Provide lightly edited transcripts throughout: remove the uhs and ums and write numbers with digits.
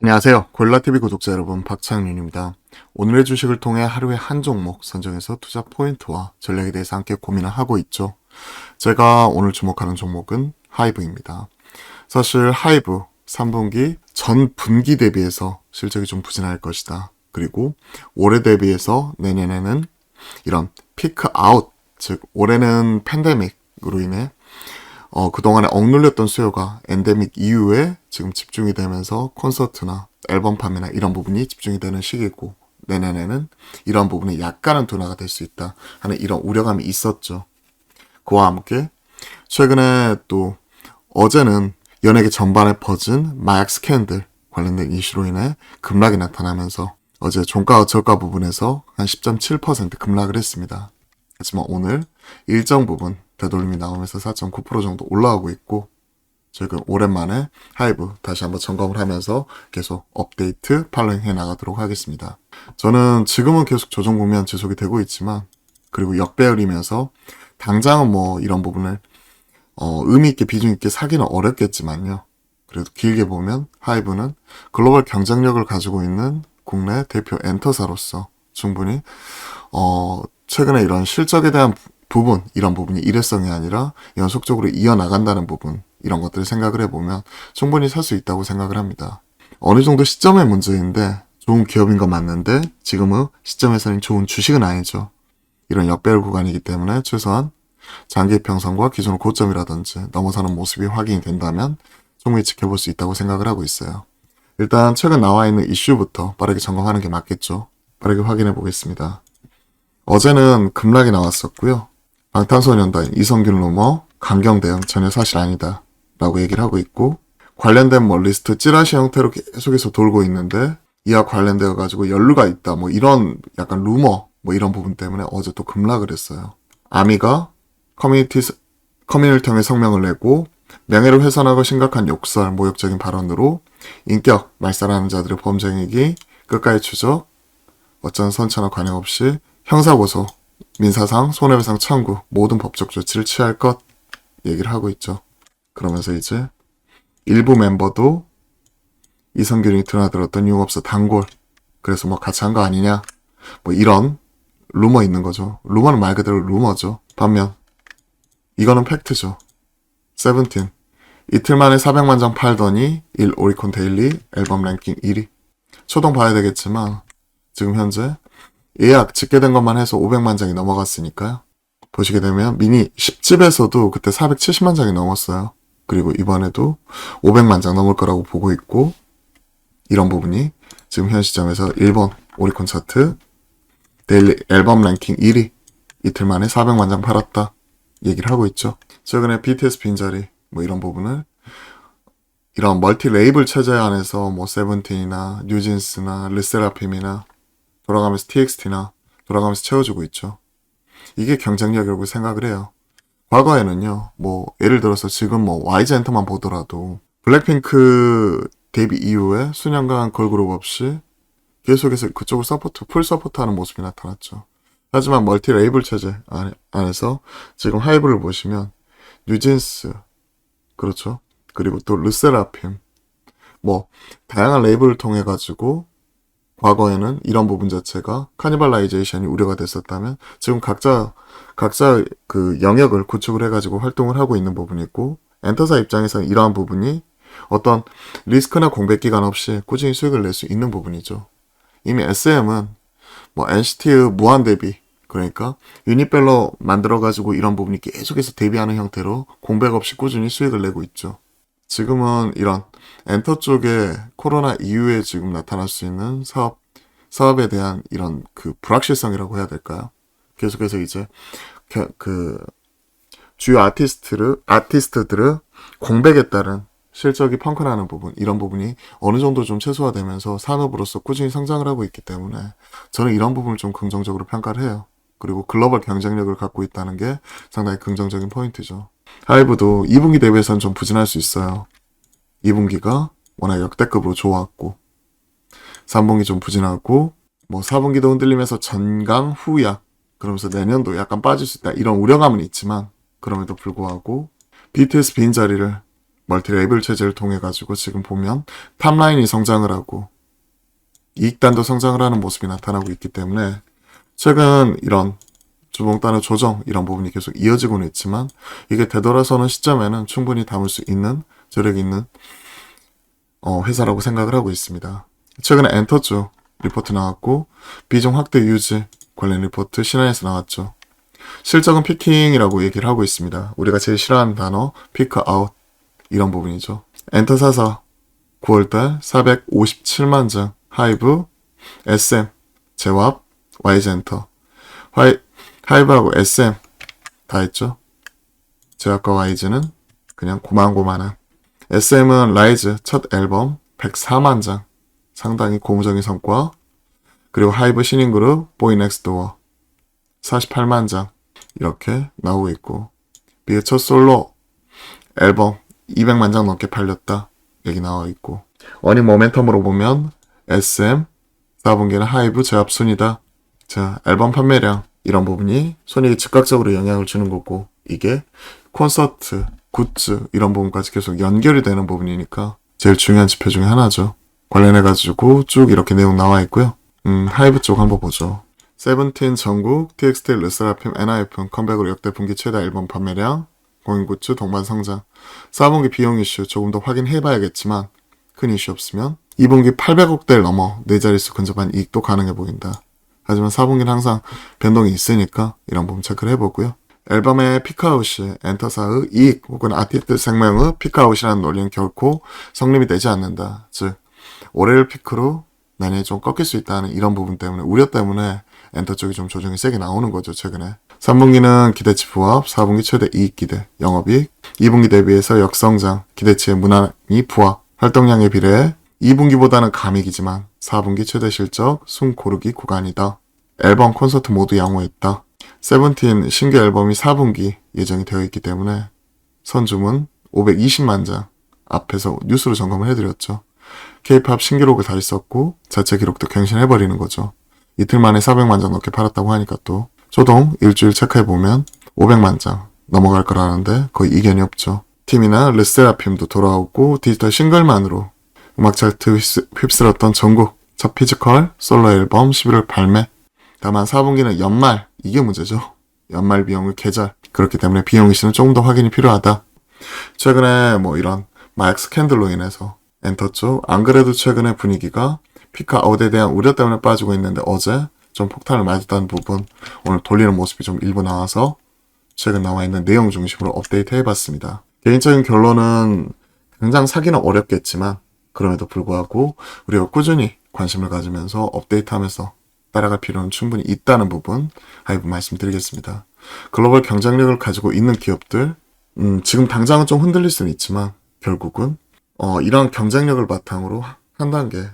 안녕하세요. 고릴라TV 구독자 여러분, 박창윤입니다. 오늘의 주식을 통해 하루에 한 종목 선정해서 투자 포인트와 전략에 대해서 함께 고민을 하고 있죠. 제가 오늘 주목하는 종목은 하이브입니다. 사실 하이브 3분기 전 분기 대비해서 실적이 좀 부진할 것이다. 그리고 올해 대비해서 내년에는 이런 피크 아웃, 즉 올해는 팬데믹으로 인해 그동안에 억눌렸던 수요가 엔데믹 이후에 지금 집중이 되면서 콘서트나 앨범 판매나 이런 부분이 집중이 되는 시기고, 내년에는 이런 부분이 약간은 둔화가 될 수 있다 하는 이런 우려감이 있었죠. 그와 함께 최근에 또 어제는 연예계 전반에 퍼진 마약 스캔들 관련된 이슈로 인해 급락이 나타나면서 어제 종가와 저가 부분에서 한 10.7% 급락을 했습니다. 하지만 오늘 일정 부분 되돌림이 나오면서 4.9% 정도 올라오고 있고, 지금 오랜만에 하이브 다시 한번 점검을 하면서 계속 업데이트 팔로잉 해 나가도록 하겠습니다. 저는 지금은 계속 조정 국면 지속이 되고 있지만, 그리고 역배열이면서 당장은 뭐 이런 부분을 의미 있게 비중 있게 사기는 어렵겠지만요. 그래도 길게 보면 하이브는 글로벌 경쟁력을 가지고 있는 국내 대표 엔터사로서 충분히 최근에 이런 실적에 대한 부분, 이런 부분이 일회성이 아니라 연속적으로 이어나간다는 부분, 이런 것들을 생각을 해보면 충분히 살 수 있다고 생각을 합니다. 어느 정도 시점의 문제인데, 좋은 기업인 건 맞는데 지금의 시점에서는 좋은 주식은 아니죠. 이런 역배열 구간이기 때문에 최소한 장기 평선과 기존의 고점이라든지 넘어서는 모습이 확인이 된다면 충분히 지켜볼 수 있다고 생각을 하고 있어요. 일단 최근 나와 있는 이슈부터 빠르게 점검하는 게 맞겠죠. 빠르게 확인해 보겠습니다. 어제는 급락이 나왔었고요. 방탄소년단 이성균 루머 강경 대응 전혀 사실 아니다 라고 얘기를 하고 있고, 관련된 뭐 리스트 찌라시 형태로 계속해서 돌고 있는데 이와 관련되어 가지고 연루가 있다 뭐 이런 약간 루머 뭐 이런 부분 때문에 어제 또 급락을 했어요. 아미가 커뮤니티를 통해 성명을 내고 명예를 훼손하고 심각한 욕설, 모욕적인 발언으로 인격 말살하는 자들의 범죄행위 끝까지 추적, 어떤 선처나 관여 없이 형사고소, 민사상, 손해배상 청구, 모든 법적 조치를 취할 것 얘기를 하고 있죠. 그러면서 이제 일부 멤버도 이성균이 드나들었던 유흥업소 단골, 그래서 뭐 같이 한 거 아니냐, 뭐 이런 루머 있는 거죠. 루머는 말 그대로 루머죠. 반면 이거는 팩트죠. 세븐틴 이틀 만에 400만 장 팔더니 1 오리콘 데일리 앨범 랭킹 1위. 초동 봐야 되겠지만 지금 현재 예약 집계된 것만 해서 500만 장이 넘어갔으니까요. 보시게 되면 미니 10집에서도 그때 470만 장이 넘었어요. 그리고 이번에도 500만 장 넘을 거라고 보고 있고, 이런 부분이 지금 현 시점에서 일본 오리콘 차트 데일리 앨범 랭킹 1위, 이틀 만에 400만 장 팔았다 얘기를 하고 있죠. 최근에 BTS 빈자리 뭐 이런 부분을 이런 멀티 레이블 체제 안에서 뭐 세븐틴이나 뉴진스나 르세라핌이나 돌아가면서 TXT나 돌아가면서 채워주고 있죠. 이게 경쟁력이라고 생각을 해요. 과거에는요, 뭐 예를 들어서 지금 뭐 YG엔터만 보더라도 블랙핑크 데뷔 이후에 수년간 걸그룹 없이 계속해서 그쪽을 풀 서포트하는 모습이 나타났죠. 하지만 멀티 레이블 체제 안에서 지금 하이브를 보시면 뉴진스, 그렇죠. 그리고 또 르세라핌, 뭐 다양한 레이블을 통해 가지고 과거에는 이런 부분 자체가 카니발라이제이션이 우려가 됐었다면 지금 각자 그 영역을 구축을 해가지고 활동을 하고 있는 부분이 있고, 엔터사 입장에서는 이러한 부분이 어떤 리스크나 공백 기간 없이 꾸준히 수익을 낼 수 있는 부분이죠. 이미 SM은 뭐 NCT의 무한 데뷔, 그러니까 유닛별로 만들어가지고 이런 부분이 계속해서 데뷔하는 형태로 공백 없이 꾸준히 수익을 내고 있죠. 지금은 이런 엔터 쪽에 코로나 이후에 지금 나타날 수 있는 사업에 대한 이런 그 불확실성이라고 해야 될까요? 계속해서 이제 그 주요 아티스트들의 공백에 따른 실적이 펑크나는 부분, 이런 부분이 어느 정도 좀 최소화되면서 산업으로서 꾸준히 성장을 하고 있기 때문에 저는 이런 부분을 좀 긍정적으로 평가를 해요. 그리고 글로벌 경쟁력을 갖고 있다는 게 상당히 긍정적인 포인트죠. 하이브도 2분기 대비해서는 좀 부진할 수 있어요. 2분기가 워낙 역대급으로 좋았고, 3분기 좀 부진하고, 뭐 4분기도 흔들리면서 전강 후약, 그러면서 내년도 약간 빠질 수 있다 이런 우려감은 있지만, 그럼에도 불구하고 BTS 빈자리를 멀티 레이블 체제를 통해 가지고 지금 보면 탑라인이 성장을 하고 이익단도 성장을 하는 모습이 나타나고 있기 때문에 최근 이런 주봉 단의 조정 이런 부분이 계속 이어지고는 있지만 이게 되돌아서는 시점에는 충분히 담을 수 있는 저력이 있는 회사라고 생각을 하고 있습니다. 최근에 엔터주 리포트 나왔고 비중 확대 유지 관련 리포트 신한에서 나왔죠. 실적은 피킹이라고 얘기를 하고 있습니다. 우리가 제일 싫어하는 단어 피크 아웃 이런 부분이죠. 엔터사사 9월달 457만 장 하이브, SM, 제왑, YG엔터 하이브하고 SM 다 했죠. 제왑과 YG는 그냥 고만고만한 SM은 라이즈 첫 앨범 104만 장 상당히 고무적인 성과 그리고 하이브 신인그룹 보이넥스트도어 48만 장 이렇게 나오고 있고 비의 첫 솔로 앨범 200만 장 넘게 팔렸다 여기 나와 있고 어닝 모멘텀으로 보면 SM 4분기는 하이브 제압 순이다. 자 앨범 판매량 이런 부분이 손익에 즉각적으로 영향을 주는 거고 이게 콘서트, 굿즈 이런 부분까지 계속 연결이 되는 부분이니까 제일 중요한 지표 중에 하나죠. 관련해가지고 쭉 이렇게 내용 나와 있고요. 하이브 쪽 한번 보죠. 세븐틴 전국, TXT, 르세라핌, 엔하이픈 컴백으로 역대 분기 최다 앨범 판매량, 공인굿즈 동반 성장. 4분기 비용 이슈 조금 더 확인해봐야겠지만 큰 이슈 없으면 2분기 800억대를 넘어 4자릿수 근접한 이익도 가능해 보인다. 하지만 4분기는 항상 변동이 있으니까 이런 부분 체크를 해보고요. 앨범의 피크아웃이 엔터사의 이익 혹은 아티스트 생명의 피크아웃이라는 논리는 결코 성립이 되지 않는다. 즉 올해를 피크로 내년에 좀 꺾일 수 있다는 이런 부분 때문에 우려 때문에 엔터 쪽이 좀 조정이 세게 나오는 거죠. 최근에 3분기는 기대치 부합, 4분기 최대 이익 기대, 영업이익 2분기 대비해서 역성장, 기대치의 무난히 부합, 활동량에 비례해 2분기보다는 감익이지만 4분기 최대 실적, 숨 고르기 구간이다. 앨범 콘서트 모두 양호했다. 세븐틴 신규 앨범이 4분기 예정이 되어 있기 때문에 선주문 520만 장 앞에서 뉴스로 점검을 해드렸죠. K-POP 신기록을 달성했고 자체 기록도 갱신해버리는 거죠. 이틀 만에 400만 장 넘게 팔았다고 하니까 또 조동 일주일 체크해보면 500만 장 넘어갈 거라는데 거의 이견이 없죠. 팀이나 르세라핌도 돌아오고 디지털 싱글만으로 음악 차트 휩쓸었던 전국 첫 피지컬 솔로 앨범 11월 발매. 다만 4분기는 연말 이게 문제죠. 연말 비용을 계절 그렇기 때문에 비용 이슈는 조금 더 확인이 필요하다. 최근에 뭐 이런 마약 스캔들로 인해서 엔터 쪽 안 그래도 최근에 분위기가 피크아웃에 대한 우려 때문에 빠지고 있는데 어제 좀 폭탄을 맞았다는 부분 오늘 돌리는 모습이 좀 일부 나와서 최근 나와 있는 내용 중심으로 업데이트 해봤습니다. 개인적인 결론은 당장 사기는 어렵겠지만 그럼에도 불구하고 우리가 꾸준히 관심을 가지면서 업데이트하면서 따라갈 필요는 충분히 있다는 부분 하이브 말씀드리겠습니다. 글로벌 경쟁력을 가지고 있는 기업들 지금 당장은 좀 흔들릴 수는 있지만 결국은 이런 경쟁력을 바탕으로 한 단계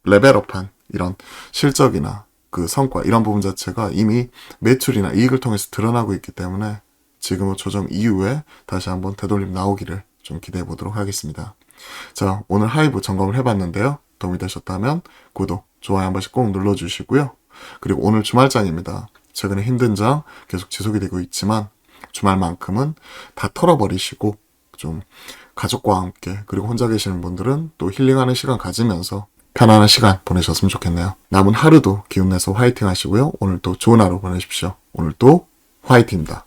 레벨업한 이런 실적이나 그 성과 이런 부분 자체가 이미 매출이나 이익을 통해서 드러나고 있기 때문에 지금은 조정 이후에 다시 한번 되돌림 나오기를 좀 기대해 보도록 하겠습니다. 자, 오늘 하이브 점검을 해봤는데요. 도움이 되셨다면 구독, 좋아요 한 번씩 꼭 눌러주시고요. 그리고 오늘 주말장입니다. 최근에 힘든 장 계속 지속이 되고 있지만 주말만큼은 다 털어버리시고 좀 가족과 함께 그리고 혼자 계시는 분들은 또 힐링하는 시간 가지면서 편안한 시간 보내셨으면 좋겠네요. 남은 하루도 기운내서 화이팅 하시고요. 오늘도 좋은 하루 보내십시오. 오늘도 화이팅입니다.